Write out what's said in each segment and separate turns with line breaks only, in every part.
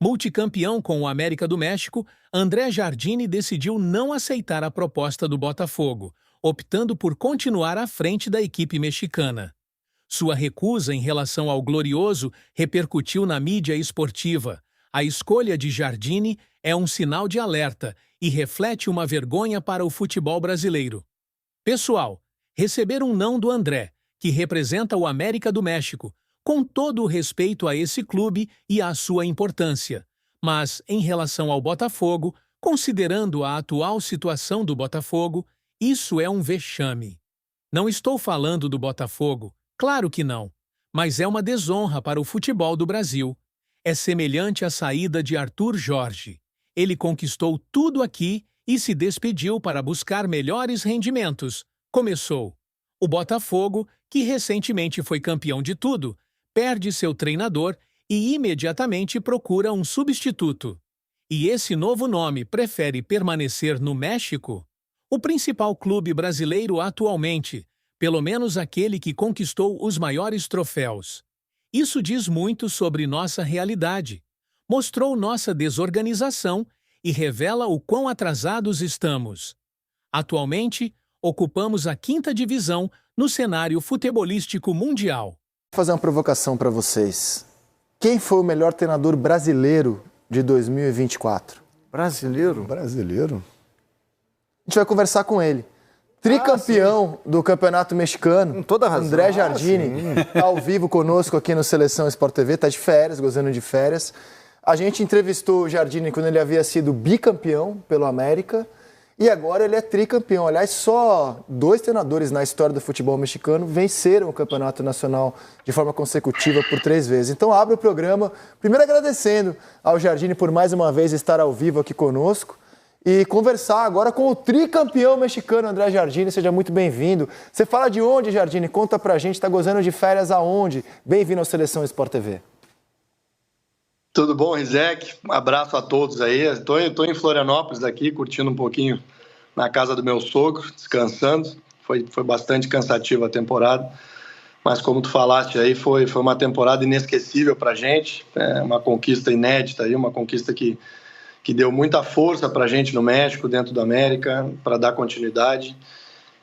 Multicampeão com o América do México, André Jardine decidiu não aceitar a proposta do Botafogo, optando por continuar à frente da equipe mexicana. Sua recusa em relação ao Glorioso repercutiu na mídia esportiva. A escolha de Jardine é um sinal de alerta e reflete uma vergonha para o futebol brasileiro. Pessoal, receber um não do André, que representa o América do México, com todo o respeito a esse clube e à sua importância. Mas, em relação ao Botafogo, considerando a atual situação do Botafogo, isso é um vexame. Não estou falando do Botafogo, claro que não, mas é uma desonra para o futebol do Brasil. É semelhante à saída de Arthur Jorge. Ele conquistou tudo aqui e se despediu para buscar melhores rendimentos. Começou. O Botafogo, que recentemente foi campeão de tudo, perde seu treinador e imediatamente procura um substituto. E esse novo nome prefere permanecer no México? O principal clube brasileiro atualmente, pelo menos aquele que conquistou os maiores troféus. Isso diz muito sobre nossa realidade, mostrou nossa desorganização e revela o quão atrasados estamos. Atualmente, ocupamos a 5ª divisão no cenário futebolístico mundial.
Vou fazer uma provocação para vocês. Quem foi o melhor treinador brasileiro de 2024?
Brasileiro?
Brasileiro? A gente vai conversar com ele. Tricampeão do Campeonato Mexicano,
com toda razão.
André Jardine, está ao vivo conosco aqui no Seleção Sport TV, está de férias, gozando de férias. A gente entrevistou o Jardine quando ele havia sido bicampeão pelo América e agora ele é tricampeão. Aliás, só 2 treinadores na história do futebol mexicano venceram o Campeonato Nacional de forma consecutiva por 3 vezes. Então abre o programa, primeiro agradecendo ao Jardine por mais uma vez estar ao vivo aqui conosco e conversar agora com o tricampeão mexicano André Jardine. Seja muito bem-vindo. Você fala de onde, Jardine? Conta pra gente, tá gozando de férias aonde? Bem-vindo ao Seleção Sport TV.
Tudo bom, Rizek? Um abraço a todos aí. Estou em Florianópolis aqui, curtindo um pouquinho na casa do meu sogro, descansando. Foi bastante cansativa a temporada, mas como tu falaste aí, foi uma temporada inesquecível pra gente. É uma conquista inédita aí, uma conquista que deu muita força para a gente no México, dentro do América, para dar continuidade.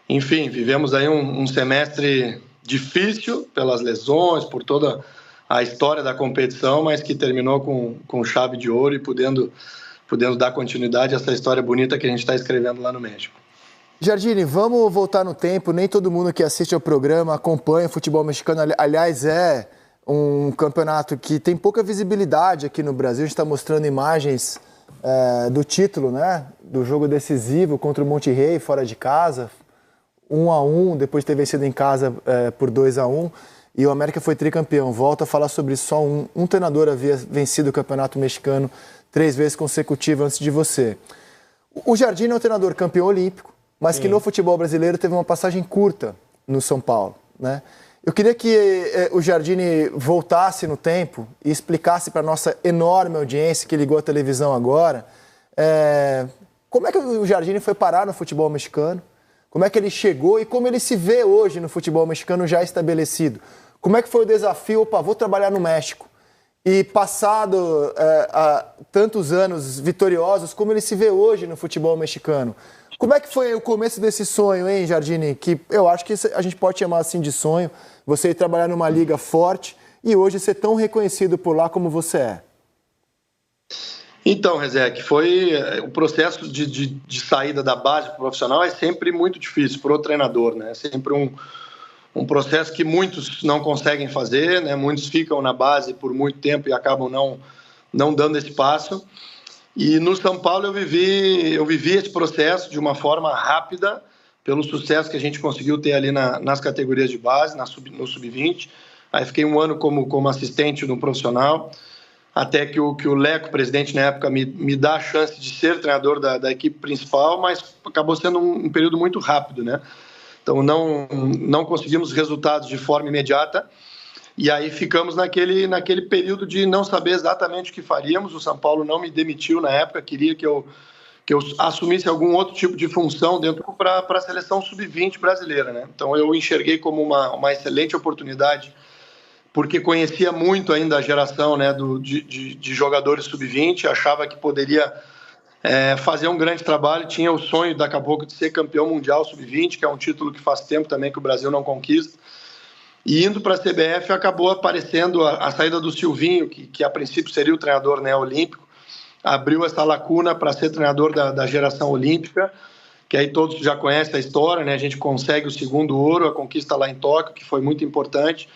Enfim, vivemos aí um semestre difícil pelas lesões, por toda a história da competição, mas que terminou com chave de ouro e podendo dar continuidade a essa história bonita que a gente está escrevendo lá no México.
Jardine, vamos voltar no tempo. Nem todo mundo que assiste ao programa acompanha o futebol mexicano. Aliás, é um campeonato que tem pouca visibilidade aqui no Brasil. A gente está mostrando imagens do título, né? Do jogo decisivo contra o Monterrey, fora de casa, 1-1, depois de ter vencido em casa por 2-1, e o América foi tricampeão. Volto a falar sobre isso, só um treinador havia vencido o Campeonato Mexicano 3 vezes consecutivas antes de você. O Jardine é um treinador campeão olímpico, mas que no futebol brasileiro teve uma passagem curta no São Paulo, né? Eu queria que o Jardine voltasse no tempo e explicasse para a nossa enorme audiência que ligou a televisão agora, como é que o Jardine foi parar no futebol mexicano, como é que ele chegou e como ele se vê hoje no futebol mexicano já estabelecido. Como é que foi o desafio, vou trabalhar no México. E passado tantos anos vitoriosos, como ele se vê hoje no futebol mexicano. Como é que foi o começo desse sonho, hein, Jardine? Que eu acho que a gente pode chamar assim de sonho. Você ir trabalhar numa liga forte e hoje ser tão reconhecido por lá como você é.
Então, Rezek, foi o processo de saída da base profissional é sempre muito difícil para o treinador, né? É sempre um processo que muitos não conseguem fazer, né? Muitos ficam na base por muito tempo e acabam não dando esse passo. E no São Paulo eu vivi esse processo de uma forma rápida, pelo sucesso que a gente conseguiu ter ali nas categorias de base, no Sub-20. Aí fiquei 1 ano como assistente no profissional, até que o Leco, presidente na época, me dá a chance de ser treinador da equipe principal, mas acabou sendo um período muito rápido, né? Então não conseguimos resultados de forma imediata. E aí ficamos naquele período de não saber exatamente o que faríamos. O São Paulo não me demitiu na época, queria que eu assumisse algum outro tipo de função dentro para a seleção sub-20 brasileira, né? Então eu enxerguei como uma excelente oportunidade porque conhecia muito ainda a geração, né, de jogadores sub-20, achava que poderia fazer um grande trabalho, tinha o sonho daqui a pouco de ser campeão mundial sub-20, que é um título que faz tempo também que o Brasil não conquista. E indo para a CBF acabou aparecendo a saída do Silvinho, que a princípio seria o treinador, né, olímpico, abriu essa lacuna para ser treinador da geração olímpica, que aí todos já conhecem a história, né? A gente consegue o segundo ouro, a conquista lá em Tóquio, que foi muito importante.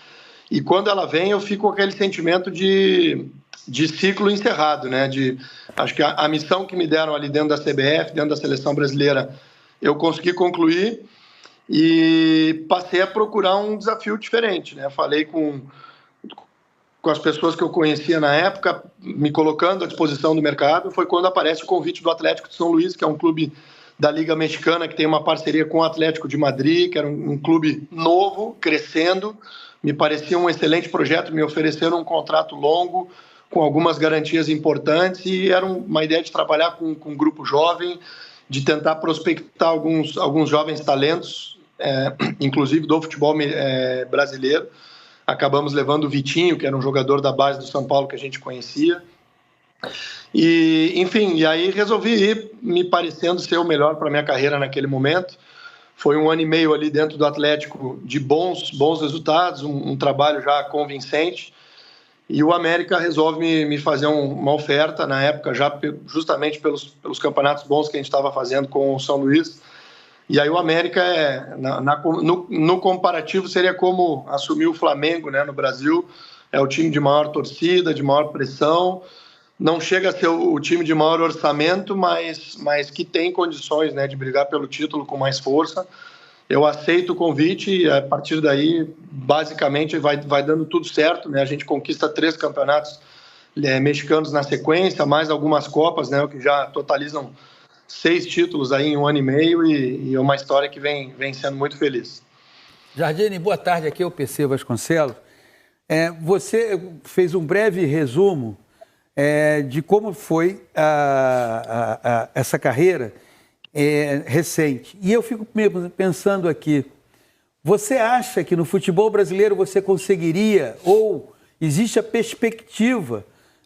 E quando ela vem, eu fico com aquele sentimento de ciclo encerrado, né? Acho que a missão que me deram ali dentro da CBF, dentro da seleção brasileira, eu consegui concluir e passei a procurar um desafio diferente, né? Falei com as pessoas que eu conhecia na época, me colocando à disposição do mercado. Foi quando aparece o convite do Atlético de São Luís, que é um clube da Liga Mexicana, que tem uma parceria com o Atlético de Madrid, que era um clube novo, crescendo. Me parecia um excelente projeto, me ofereceram um contrato longo, com algumas garantias importantes, e era uma ideia de trabalhar com um grupo jovem, de tentar prospectar alguns jovens talentos, inclusive do futebol brasileiro. Acabamos levando o Vitinho, que era um jogador da base do São Paulo que a gente conhecia. E, enfim, e aí resolvi ir, me parecendo ser o melhor para a minha carreira naquele momento. Foi 1 ano e meio ali dentro do Atlético de bons resultados, um trabalho já convincente. E o América resolve me fazer uma oferta, na época, já justamente pelos campeonatos bons que a gente estava fazendo com o São Luís. E aí o América, no comparativo, seria como assumir o Flamengo, né, no Brasil. É o time de maior torcida, de maior pressão. Não chega a ser o time de maior orçamento, mas que tem condições, né, de brigar pelo título com mais força. Eu aceito o convite e, a partir daí, basicamente, vai dando tudo certo, né? A gente conquista 3 campeonatos mexicanos na sequência, mais algumas Copas, né, o que já totalizam 6 títulos aí em 1 ano e meio, e é uma história que vem sendo muito feliz.
Jardine, boa tarde, aqui é o PC Vasconcelos. Você fez um breve resumo de como foi essa carreira recente. E eu fico pensando aqui, você acha que no futebol brasileiro você conseguiria, ou existe a perspectiva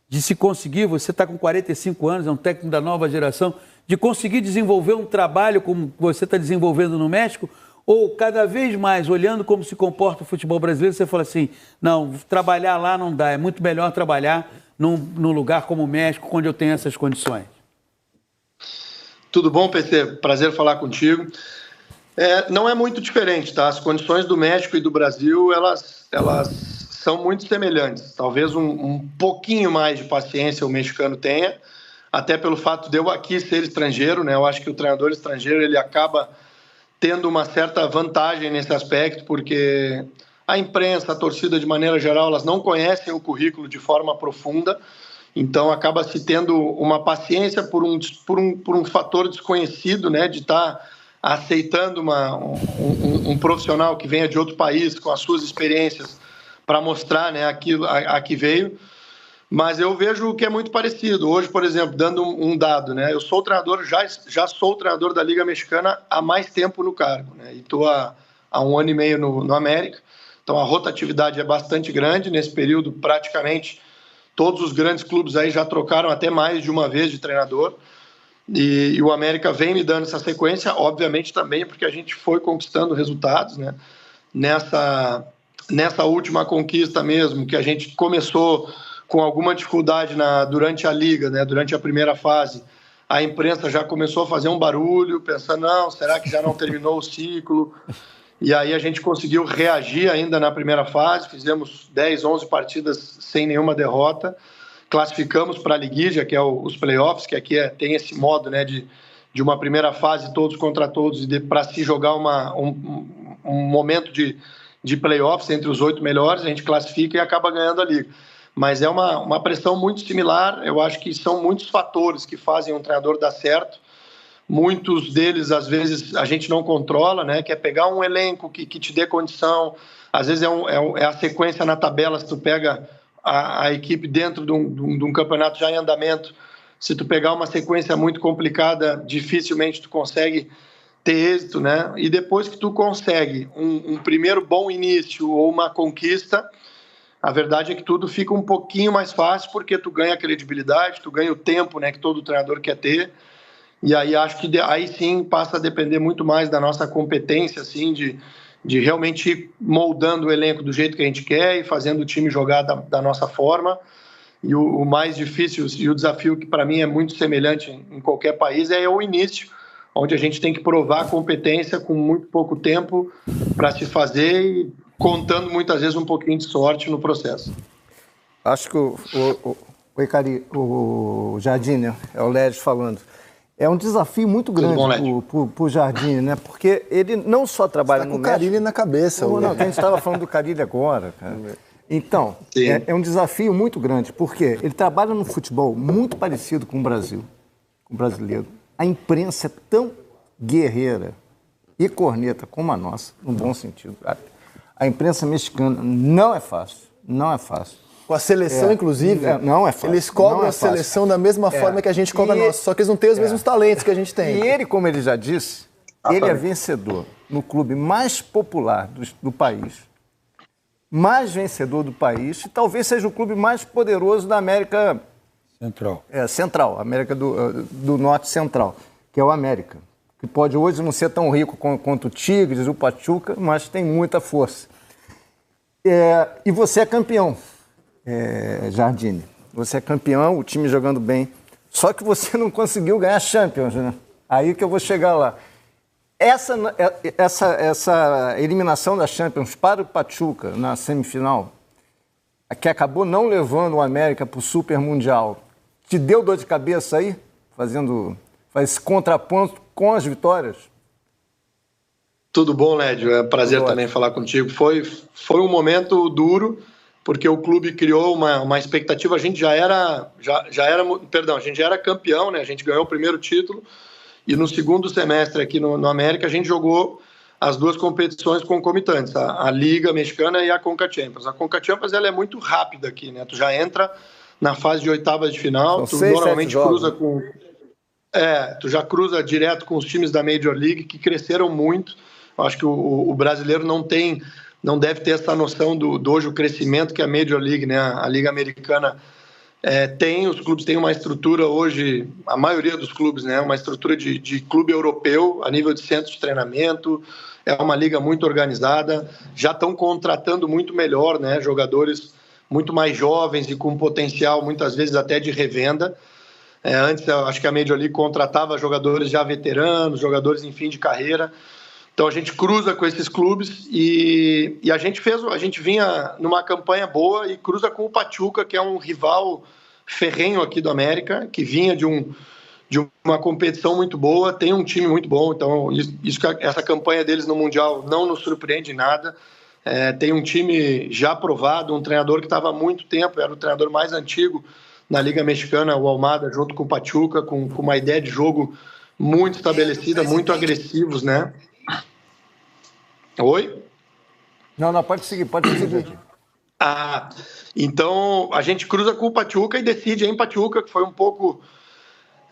de se conseguir, você está com 45 anos, é um técnico da nova geração, de conseguir desenvolver um trabalho como você está desenvolvendo no México, ou cada vez mais, olhando como se comporta o futebol brasileiro, você fala assim, não, trabalhar lá não dá, é muito melhor trabalhar num lugar como o México, onde eu tenho essas condições?
Tudo bom, PC? Prazer falar contigo. Não é muito diferente, tá? As condições do México e do Brasil, elas são muito semelhantes. Talvez um pouquinho mais de paciência o mexicano tenha, até pelo fato de eu aqui ser estrangeiro, né? Eu acho que o treinador estrangeiro, ele acaba tendo uma certa vantagem nesse aspecto, porque a imprensa, a torcida de maneira geral, elas não conhecem o currículo de forma profunda, então acaba se tendo uma paciência por um fator desconhecido, né, de estar aceitando um profissional que venha de outro país com as suas experiências para mostrar, né, aquilo a que veio. Mas eu vejo que é muito parecido. Hoje, por exemplo, dando um dado, né, eu sou treinador, já sou treinador da Liga Mexicana há mais tempo no cargo, né, e estou há 1 ano e meio no América. Então a rotatividade é bastante grande. Nesse período, praticamente todos os grandes clubes aí já trocaram até mais de uma vez de treinador. E o América vem me dando essa sequência, obviamente também porque a gente foi conquistando resultados, né? Nessa última conquista mesmo, que a gente começou com alguma dificuldade durante a Liga, né? Durante a primeira fase, a imprensa já começou a fazer um barulho, pensando, não, será que já não terminou o ciclo? E aí a gente conseguiu reagir ainda na primeira fase, fizemos 10, 11 partidas sem nenhuma derrota, classificamos para a liguilla, que é os playoffs, que aqui tem esse modo, né, de uma primeira fase todos contra todos, e para se jogar um momento de playoffs entre os 8 melhores, a gente classifica e acaba ganhando a liga. Mas é uma pressão muito similar. Eu acho que são muitos fatores que fazem um treinador dar certo. Muitos deles, às vezes, a gente não controla, né? Que é pegar um elenco que te dê condição. Às vezes é a sequência na tabela, se tu pega a equipe dentro de um campeonato já em andamento. Se tu pegar uma sequência muito complicada, dificilmente tu consegue ter êxito, né? E depois que tu consegue um primeiro bom início ou uma conquista, a verdade é que tudo fica um pouquinho mais fácil, porque tu ganha credibilidade, tu ganha o tempo, né, que todo treinador quer ter. E aí acho que aí sim passa a depender muito mais da nossa competência, assim, de realmente ir moldando o elenco do jeito que a gente quer e fazendo o time jogar da nossa forma. E o mais difícil e o desafio que para mim é muito semelhante em qualquer país é o início, onde a gente tem que provar a competência com muito pouco tempo para se fazer e contando muitas vezes um pouquinho de sorte no processo.
Acho que o Jardine, é o Ledes falando, é um desafio muito grande para o Jardine, né? Porque ele não só trabalha no México...
com o Carille na cabeça.
Não, a gente estava falando do Carille agora, cara. Então, é um desafio muito grande, porque ele trabalha num futebol muito parecido com o Brasil, com o brasileiro. A imprensa é tão guerreira e corneta como a nossa, no bom sentido. A imprensa mexicana não é fácil, não é fácil.
Com a seleção, inclusive,
não é fácil.
Eles cobram a seleção da mesma forma que a gente cobra a nossa, só que eles não têm os mesmos talentos que a gente tem.
E ele, como ele já disse, ele é vencedor no clube mais popular do país, mais vencedor do país, e talvez seja o clube mais poderoso da América Central, América do Norte Central, que é o América, que pode hoje não ser tão rico quanto o Tigres, o Pachuca, mas tem muita força. E você é campeão, Jardine. Você é campeão, o time jogando bem. Só que você não conseguiu ganhar Champions, né? Aí que eu vou chegar lá. Essa eliminação da Champions para o Pachuca na semifinal, que acabou não levando o América para o Super Mundial, te deu dor de cabeça aí? Faz esse contraponto com as vitórias?
Tudo bom, Lédio? É um prazer também falar contigo. Foi um momento duro, porque o clube criou uma expectativa. A gente já era campeão, né? A gente ganhou o primeiro título. E no segundo semestre aqui no América, a gente jogou as duas competições concomitantes, a Liga Mexicana e a Conca Champions. A Conca Champions ela é muito rápida aqui, né? Tu já entra na fase de oitavas de final, tu normalmente cruza com... tu já cruza direto com os times da Major League, que cresceram muito. Eu acho que o brasileiro não deve ter essa noção do hoje o crescimento que a Major League, né? A Liga Americana tem. Os clubes têm uma estrutura hoje, a maioria dos clubes, né, uma estrutura de clube europeu a nível de centro de treinamento, é uma liga muito organizada, já estão contratando muito melhor, né, jogadores muito mais jovens e com potencial muitas vezes até de revenda. Antes eu acho que a Major League contratava jogadores já veteranos, jogadores em fim de carreira. Então a gente cruza com esses clubes e a gente vinha numa campanha boa e cruza com o Pachuca, que é um rival ferrenho aqui do América, que vinha de uma competição muito boa, tem um time muito bom. Então essa campanha deles no Mundial não nos surpreende em nada. Tem um time já aprovado, um treinador que estava há muito tempo, era o treinador mais antigo na Liga Mexicana, o Almada, junto com o Pachuca, com uma ideia de jogo muito estabelecida, muito agressivos, né? Oi?
Não, pode seguir.
Então a gente cruza com o Pachuca e decide em Pachuca, que foi um pouco,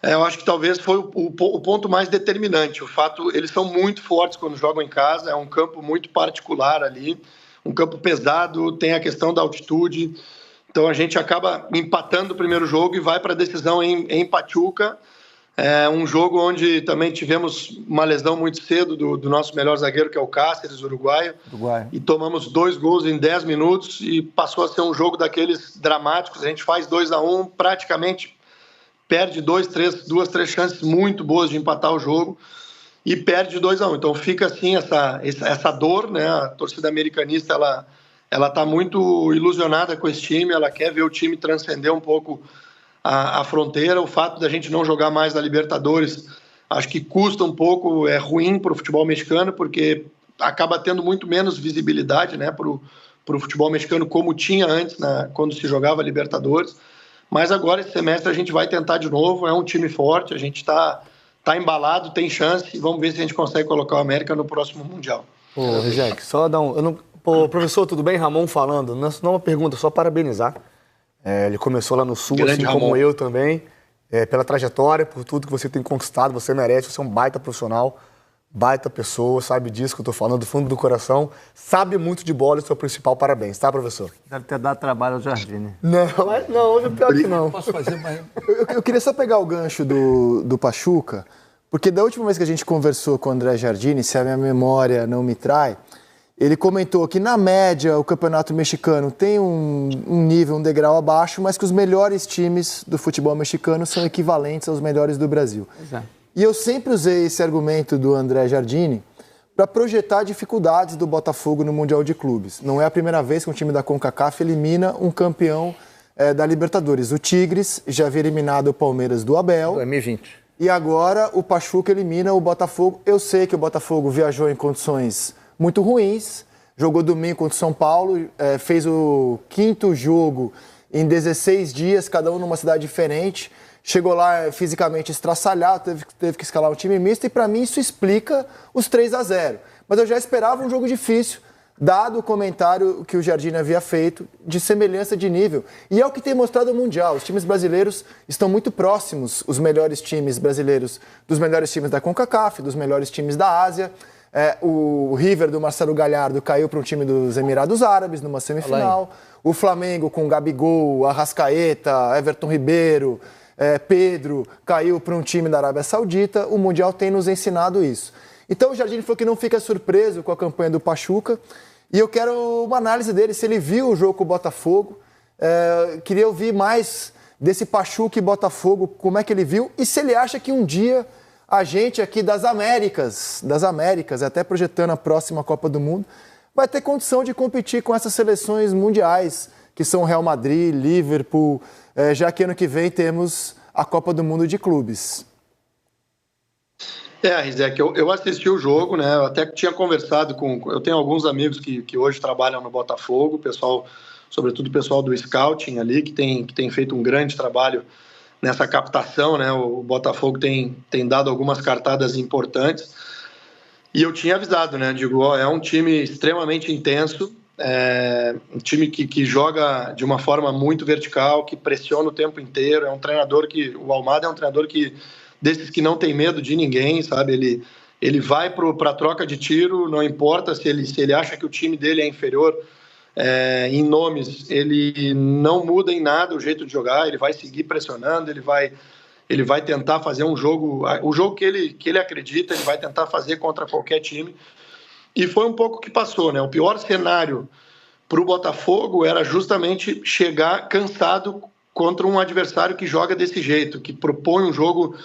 eu acho que talvez foi o ponto mais determinante. O fato, eles são muito fortes quando jogam em casa, é um campo muito particular ali, um campo pesado, tem a questão da altitude. Então a gente acaba empatando o primeiro jogo e vai para a decisão em Pachuca. Um jogo onde também tivemos uma lesão muito cedo do nosso melhor zagueiro, que é o Cáceres, uruguaio. E tomamos 2 gols em 10 minutos e passou a ser um jogo daqueles dramáticos. A gente faz 2-1, praticamente perde 2, 3 chances muito boas de empatar o jogo e perde 2-1. Então fica assim essa dor, né? A torcida americanista ela está muito ilusionada com esse time, ela quer ver o time transcender um pouco a fronteira. O fato da gente não jogar mais na Libertadores, acho que custa um pouco, é ruim para o futebol mexicano, porque acaba tendo muito menos visibilidade, né, para o futebol mexicano, como tinha antes, quando se jogava Libertadores. Mas agora, esse semestre, a gente vai tentar de novo, é um time forte, a gente está embalado, tem chance, e vamos ver se a gente consegue colocar o América no próximo Mundial.
Rejec, só dar professor, tudo bem? Ramon falando, não é uma pergunta, só parabenizar. Ele começou lá no Sul,
Grande
assim
Ramon.
como eu também, pela trajetória, por tudo que você tem conquistado, você merece, você é um baita profissional. baita pessoa, sabe disso que eu tô falando, do fundo do coração, sabe muito de bola e seu principal parabéns, tá, professor?
Deve ter dado trabalho ao Jardine.
Não, hoje é pior que não.
Posso fazer mais...
Eu queria só pegar o gancho do Pachuca, porque da última vez que a gente conversou com o André Jardine, se a minha memória não me trai, ele comentou que, na média, o campeonato mexicano tem um nível, um degrau abaixo, mas que os melhores times do futebol mexicano são equivalentes aos melhores do Brasil.
Exato.
E eu sempre usei esse argumento do André Jardine para projetar dificuldades do Botafogo no Mundial de Clubes. Não é a primeira vez que um time da CONCACAF elimina um campeão da Libertadores. O Tigres já havia eliminado o Palmeiras do Abel.
2020.
E agora o Pachuca elimina o Botafogo. Eu sei que o Botafogo viajou em condições muito ruins, jogou domingo contra o São Paulo, fez o 5º jogo em 16 dias, cada um numa cidade diferente. Chegou lá fisicamente estraçalhado, teve que escalar um time misto, e para mim isso explica os 3-0. Mas eu já esperava um jogo difícil, dado o comentário que o Jardine havia feito de semelhança de nível. E é o que tem mostrado o Mundial. Os times brasileiros estão muito próximos, os melhores times brasileiros, dos melhores times da CONCACAF, dos melhores times da Ásia. O River do Marcelo Gallardo caiu para um time dos Emirados Árabes numa semifinal. O Flamengo com Gabigol, Arrascaeta, Everton Ribeiro... Pedro caiu para um time da Arábia Saudita. O Mundial tem nos ensinado isso. Então o Jardine falou que não fica surpreso com a campanha do Pachuca, e eu quero uma análise dele, se ele viu o jogo com o Botafogo. Queria ouvir mais desse Pachuca e Botafogo, como é que ele viu, e se ele acha que um dia a gente aqui das Américas, até projetando a próxima Copa do Mundo, vai ter condição de competir com essas seleções mundiais, que são Real Madrid, Liverpool, já que ano que vem temos a Copa do Mundo de clubes.
Rizek, eu assisti o jogo, né? Eu até tinha conversado eu tenho alguns amigos que hoje trabalham no Botafogo, pessoal, sobretudo o pessoal do Scouting ali, que tem feito um grande trabalho nessa captação, né? O Botafogo tem dado algumas cartadas importantes. E eu tinha avisado, né? Digo, é um time extremamente intenso, um time que joga de uma forma muito vertical, que pressiona o tempo inteiro. É um treinador o Almada é um treinador desses que não tem medo de ninguém, sabe? Ele vai para a troca de tiro, não importa se ele acha que o time dele é inferior em nomes, ele não muda em nada o jeito de jogar, ele vai seguir pressionando, ele vai tentar fazer o jogo que ele acredita, ele vai tentar fazer contra qualquer time. E foi um pouco o que passou, né? O pior cenário para o Botafogo era justamente chegar cansado contra um adversário que joga desse jeito, que propõe um jogo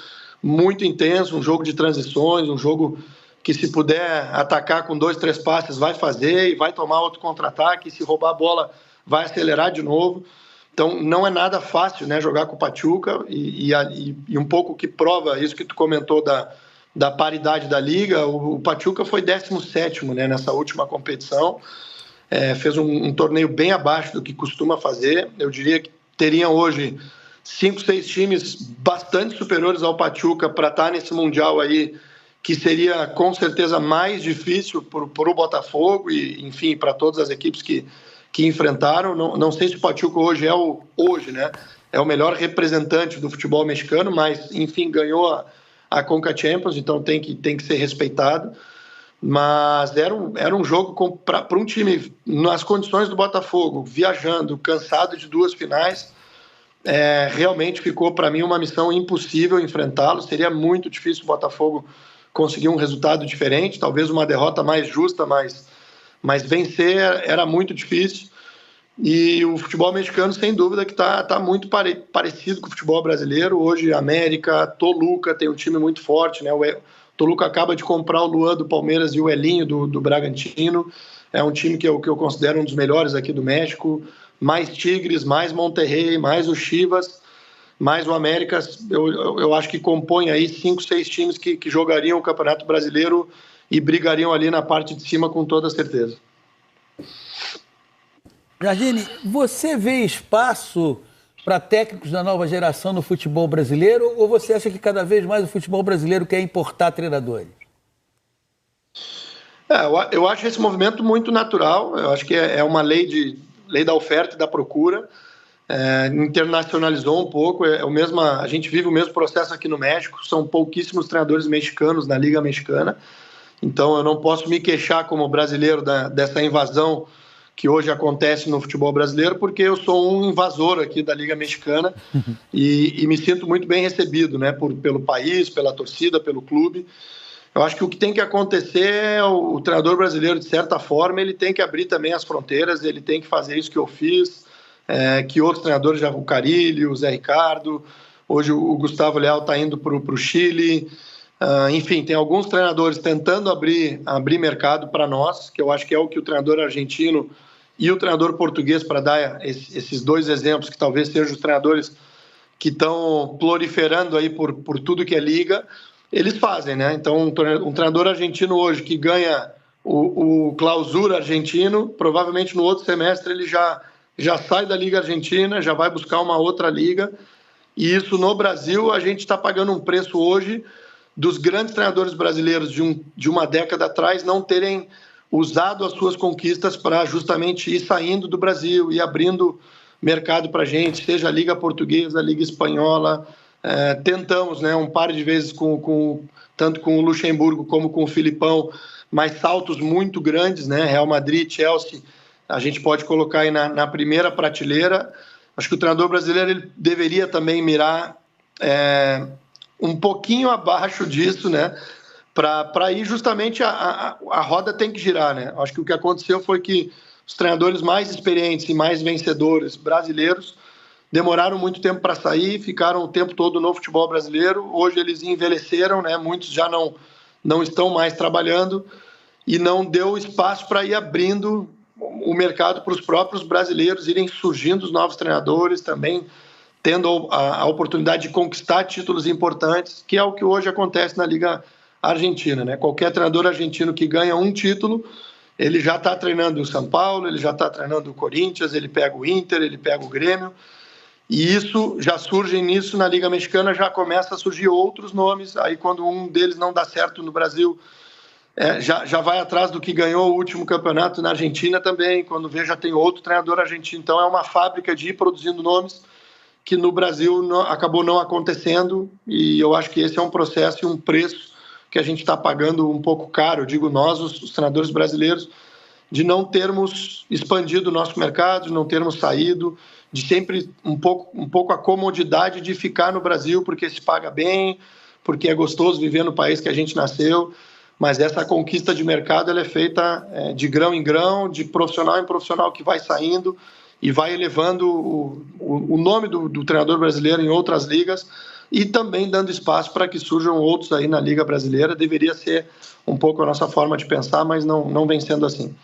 muito intenso, um jogo de transições, um jogo que, se puder atacar com 2, 3 passes, vai fazer e vai tomar outro contra-ataque, e se roubar a bola, vai acelerar de novo. Então, não é nada fácil, né, jogar com o Pachuca, e um pouco que prova isso que tu comentou da paridade da Liga. O Pachuca foi 17º, né, nessa última competição, fez um torneio bem abaixo do que costuma fazer. Eu diria que teriam hoje 5, 6 times bastante superiores ao Pachuca para estar nesse Mundial aí, que seria com certeza mais difícil para o Botafogo e, enfim, para todas as equipes que enfrentaram. Não sei se o Pachuca hoje né, é o melhor representante do futebol mexicano, mas, enfim, ganhou a Conca Champions, então tem que ser respeitado. Mas era um jogo para um time nas condições do Botafogo, viajando, cansado de 2 finais. Realmente ficou para mim uma missão impossível enfrentá-lo. Seria muito difícil o Botafogo conseguir um resultado diferente, talvez uma derrota mais justa, mas vencer era muito difícil. E o futebol mexicano, sem dúvida, que está muito parecido com o futebol brasileiro. Hoje, América, Toluca tem um time muito forte, né? O Toluca acaba de comprar o Luan do Palmeiras e o Elinho do Bragantino. É um time que eu considero um dos melhores aqui do México. Mais Tigres, mais Monterrey, mais o Chivas, mais o América. Eu acho que compõe aí 5, 6 times que jogariam o Campeonato Brasileiro e brigariam ali na parte de cima com toda certeza.
Jardine, você vê espaço para técnicos da nova geração no futebol brasileiro, ou você acha que cada vez mais o futebol brasileiro quer importar treinadores?
Eu acho esse movimento muito natural. Eu acho que é uma lei da oferta e da procura. Internacionalizou um pouco. A gente vive o mesmo processo aqui no México. São pouquíssimos treinadores mexicanos na Liga Mexicana. Então eu não posso me queixar como brasileiro dessa invasão que hoje acontece no futebol brasileiro, porque eu sou um invasor aqui da Liga Mexicana e me sinto muito bem recebido, né, pelo país, pela torcida, pelo clube. Eu acho que o que tem que acontecer é o treinador brasileiro, de certa forma, ele tem que abrir também as fronteiras, ele tem que fazer isso que eu fiz, que outros treinadores, já o Carille, o Zé Ricardo, hoje o Gustavo Leal está indo para o Chile. Enfim, tem alguns treinadores tentando abrir mercado para nós, que eu acho que é o que o treinador argentino e o treinador português, para dar esses dois exemplos, que talvez sejam os treinadores que estão proliferando aí por tudo que é liga, eles fazem, né? Então, um treinador argentino hoje que ganha o clausura argentino, provavelmente no outro semestre ele já sai da Liga Argentina, já vai buscar uma outra liga, e isso no Brasil a gente está pagando um preço hoje dos grandes treinadores brasileiros de uma década atrás não terem usado as suas conquistas para justamente ir saindo do Brasil e abrindo mercado para a gente, seja a Liga Portuguesa, a Liga Espanhola. Tentamos, né, um par de vezes tanto com o Luxemburgo como com o Filipão, mas saltos muito grandes, né? Real Madrid, Chelsea, a gente pode colocar aí na primeira prateleira. Acho que o treinador brasileiro ele deveria também mirar um pouquinho abaixo disso, né? Para ir justamente a roda tem que girar, né? Acho que o que aconteceu foi que os treinadores mais experientes e mais vencedores brasileiros demoraram muito tempo para sair, ficaram o tempo todo no futebol brasileiro. Hoje eles envelheceram, né? Muitos já não estão mais trabalhando e não deu espaço para ir abrindo o mercado para os próprios brasileiros irem surgindo os novos treinadores também, tendo a oportunidade de conquistar títulos importantes, que é o que hoje acontece na Liga Argentina, né? Qualquer treinador argentino que ganha um título, ele já está treinando o São Paulo, ele já está treinando o Corinthians, ele pega o Inter, ele pega o Grêmio, e isso já surge nisso na Liga Mexicana, já começa a surgir outros nomes. Aí quando um deles não dá certo no Brasil, já vai atrás do que ganhou o último campeonato na Argentina também, quando vê já tem outro treinador argentino. Então é uma fábrica de ir produzindo nomes que no Brasil acabou não acontecendo, e eu acho que esse é um processo e um preço que a gente está pagando um pouco caro, eu digo nós, os treinadores brasileiros, de não termos expandido o nosso mercado, de não termos saído, de sempre um pouco a comodidade de ficar no Brasil porque se paga bem, porque é gostoso viver no país que a gente nasceu, mas essa conquista de mercado ela é feita de grão em grão, de profissional em profissional que vai saindo e vai elevando o nome do treinador brasileiro em outras ligas e também dando espaço para que surjam outros aí na Liga Brasileira. Deveria ser um pouco a nossa forma de pensar, mas não vem sendo assim.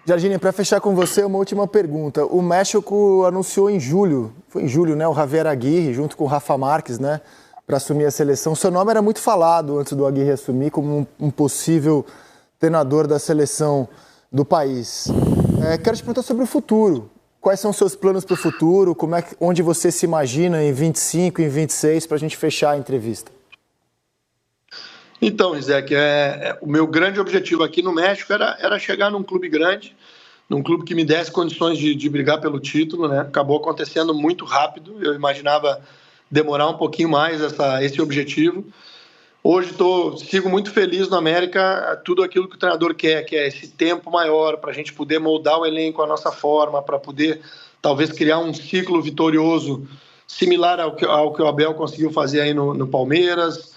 Jardine, para fechar com você, uma última pergunta. O México anunciou foi em julho, né, o Javier Aguirre, junto com o Rafa Márquez, né, para assumir a seleção. Seu nome era muito falado antes do Aguirre assumir como um possível treinador da seleção do país. Quero te perguntar sobre o futuro. Quais são os seus planos para o futuro? Onde você se imagina em 25, em 26, para a gente fechar a entrevista?
Então, Isaac, o meu grande objetivo aqui no México era chegar num clube grande, num clube que me desse condições de brigar pelo título, né? Acabou acontecendo muito rápido, eu imaginava demorar um pouquinho mais esse objetivo. Hoje sigo muito feliz no América, tudo aquilo que o treinador quer, que é esse tempo maior para a gente poder moldar o elenco à nossa forma, para poder talvez criar um ciclo vitorioso similar ao que o Abel conseguiu fazer aí no Palmeiras.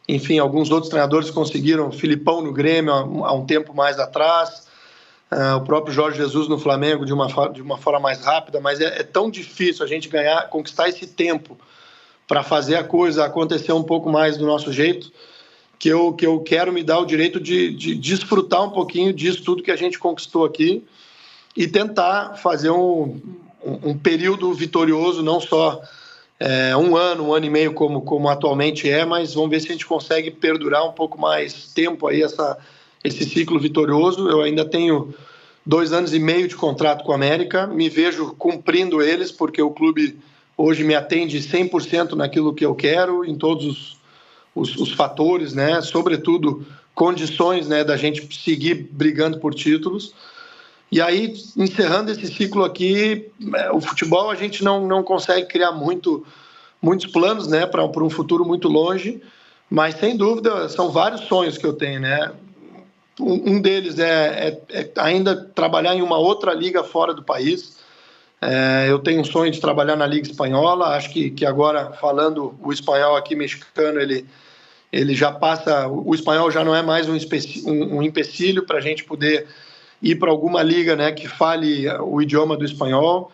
Enfim, alguns outros treinadores conseguiram, Filipão no Grêmio há um tempo mais atrás, o próprio Jorge Jesus no Flamengo de uma forma mais rápida, mas é tão difícil a gente conquistar esse tempo para fazer a coisa acontecer um pouco mais do nosso jeito, que eu quero me dar o direito de desfrutar um pouquinho disso tudo que a gente conquistou aqui e tentar fazer um período vitorioso, não só um ano e meio como atualmente mas vamos ver se a gente consegue perdurar um pouco mais tempo aí esse ciclo vitorioso. Eu ainda tenho 2 anos e meio de contrato com a América, me vejo cumprindo eles, porque o clube hoje me atende 100% naquilo que eu quero, em todos os fatores, né? Sobretudo condições, né, da gente seguir brigando por títulos. E aí, encerrando esse ciclo aqui, o futebol a gente não consegue criar muitos planos, né, para um futuro muito longe, mas sem dúvida são vários sonhos que eu tenho, né? Um deles é ainda trabalhar em uma outra liga fora do país. Eu tenho um sonho de trabalhar na Liga Espanhola. Acho que agora, falando o espanhol aqui mexicano, ele já passa. O espanhol já não é mais um empecilho para a gente poder ir para alguma liga, né, que fale o idioma do espanhol.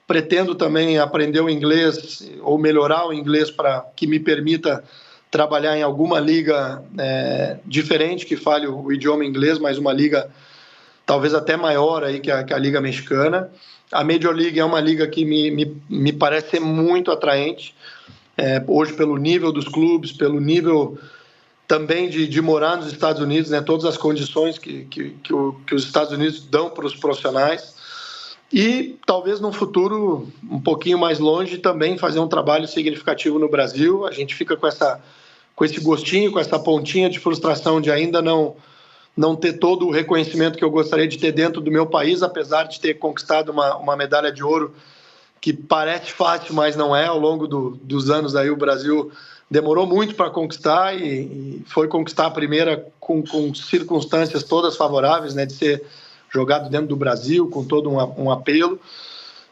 Pretendo também aprender o inglês ou melhorar o inglês para que me permita trabalhar em alguma liga diferente que fale o idioma inglês, mas uma liga talvez até maior aí que a Liga Mexicana. A Major League é uma liga que me parece ser muito atraente, hoje pelo nível dos clubes, pelo nível também de morar nos Estados Unidos, né, todas as condições que os Estados Unidos dão para os profissionais. E talvez num futuro um pouquinho mais longe também fazer um trabalho significativo no Brasil. A gente fica com esse gostinho, com essa pontinha de frustração de ainda não ter todo o reconhecimento que eu gostaria de ter dentro do meu país, apesar de ter conquistado uma medalha de ouro que parece fácil, mas não é. Ao longo dos anos aí o Brasil demorou muito para conquistar e foi conquistar a primeira com circunstâncias todas favoráveis, né, de ser jogado dentro do Brasil, com todo um apelo.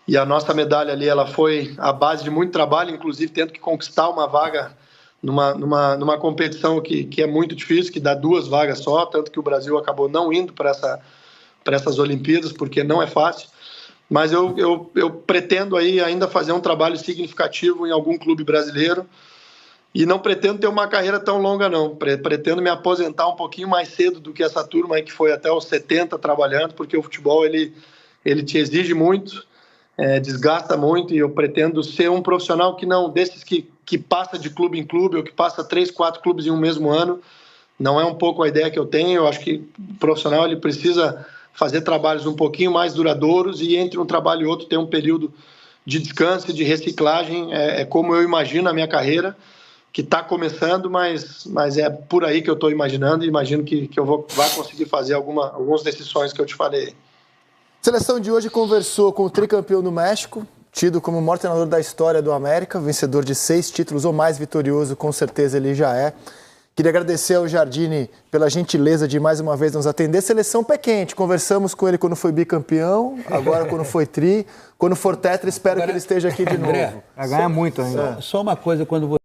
E a nossa medalha ali, ela foi à base de muito trabalho, inclusive tendo que conquistar uma vaga numa competição que é muito difícil, que dá 2 vagas só, tanto que o Brasil acabou não indo para essas Olimpíadas, porque não é fácil. Mas eu pretendo aí ainda fazer um trabalho significativo em algum clube brasileiro e não pretendo ter uma carreira tão longa, não. Pretendo me aposentar um pouquinho mais cedo do que essa turma aí que foi até os 70 trabalhando, porque o futebol ele te exige muito, desgasta muito, e eu pretendo ser um profissional que não desses que passa de clube em clube ou que passa 3, 4 clubes em um mesmo ano. Não é um pouco a ideia que eu tenho. Eu acho que o profissional ele precisa fazer trabalhos um pouquinho mais duradouros e entre um trabalho e outro ter um período de descanso e de reciclagem. É como eu imagino a minha carreira, que está começando, mas é por aí que eu estou imaginando, e imagino que eu vou conseguir fazer alguns desses sonhos que eu te falei.
A seleção de hoje conversou com o tricampeão do México, tido como o maior treinador da história do América, vencedor de 6 títulos, ou mais vitorioso, com certeza ele já é. Queria agradecer ao Jardine pela gentileza de mais uma vez nos atender. Seleção pé quente, conversamos com ele quando foi bicampeão, agora quando foi tri, quando for tetra, espero que ele esteja aqui de novo.
Vai ganhar muito ainda.
Só uma coisa, quando você